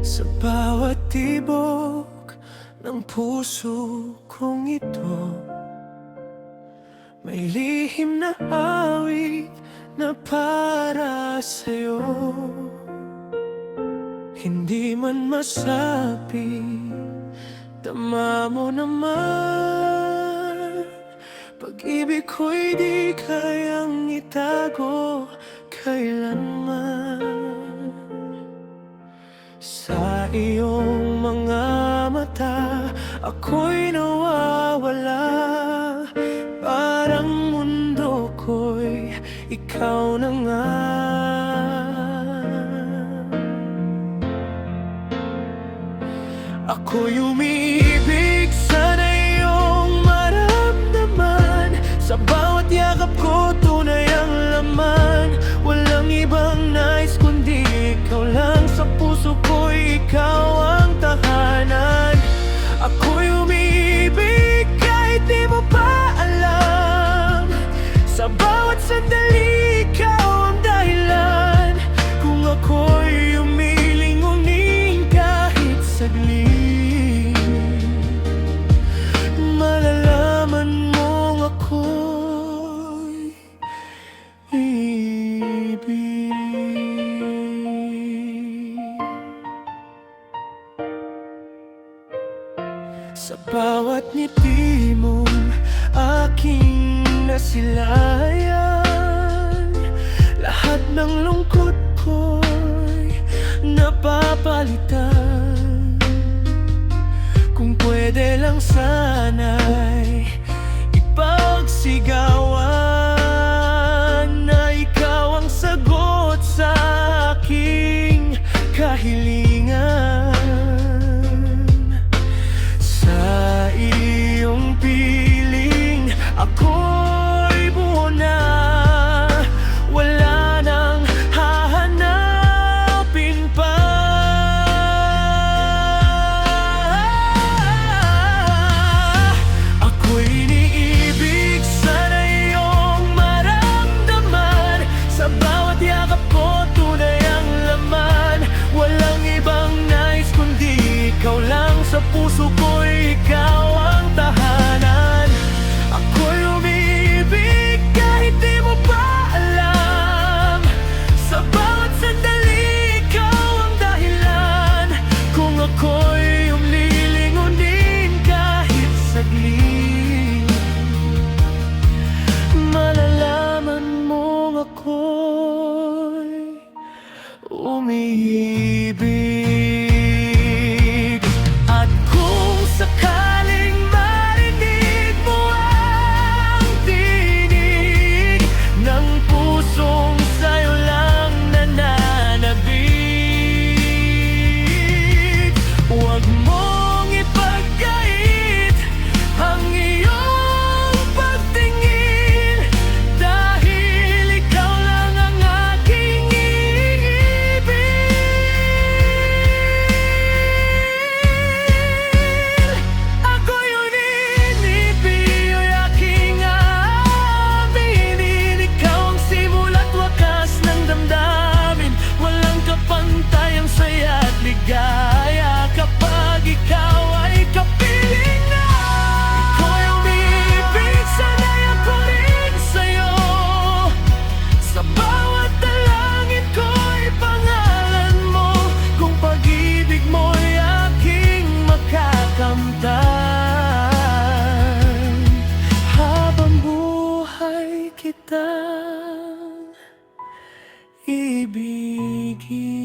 Sa bawat tibok ng puso kong ito, may lihim na awit na para sa'yo. Hindi man masabi, tama mo naman. Pag-ibig ko'y di kayang itago kailanman. Sa iyong mga mata, ako'y nawawala. Parang mundo ko'y ikaw na nga. Ako'y umiibig, sana iyong maramdaman. Sa bawat yakap ko, tunay ang laman. Walang ibang nais kundi ikaw lang. Sa puso ko'y ikaw ang tahanan. Ako'y umiibig kahit di mo pa alam. Sa bawat sandali, ikaw ang dahilan. Kung ako'y umilingunin kahit saglit, malalaman mong ako'y ibig. Sa bawat ngiti mong aking nasilayan, lahat ng lungkot ko'y napapalitan. Kung pwede lang sana'y ipagsigawan na ikaw ang sagot sa aking kahilingan. Sa iyong piling, ako'y buo na. Wala nang hahanapin pa. Ako'y iniibig, sana iyong maramdaman. Sa bawat yakap ko, tunay ang laman. Walang ibang nais kundi ikaw lang. Sa puso ko'y ikaw ang tahanan. Ako'y umiibig kahit di mo pa alam. Sa bawat sandali, ikaw ang dahilan. Kung ako'y lilingunin kahit saglit, malalaman mong ako'y umiibig. At kung sakaling marinig mo ang tinig ng pusong sa'yo lang nananabik, huwag mong ipagkait ang iyong pagtingin, dahil ikaw lang ang aking iibig. Ako'y uninibig, aking aaminin. Ikaw ang simula't wakas ng damdamin. Walang kapantay ang saya at ligaya kapag ikaw ay kapiling na. Ako'y umibig, sana'y ako rin sa'yo. Sa bawat dalangin ko'y pangalan mo. Kung pag-ibig mo'y aking makakamtan, habang buhay kitang ibigin.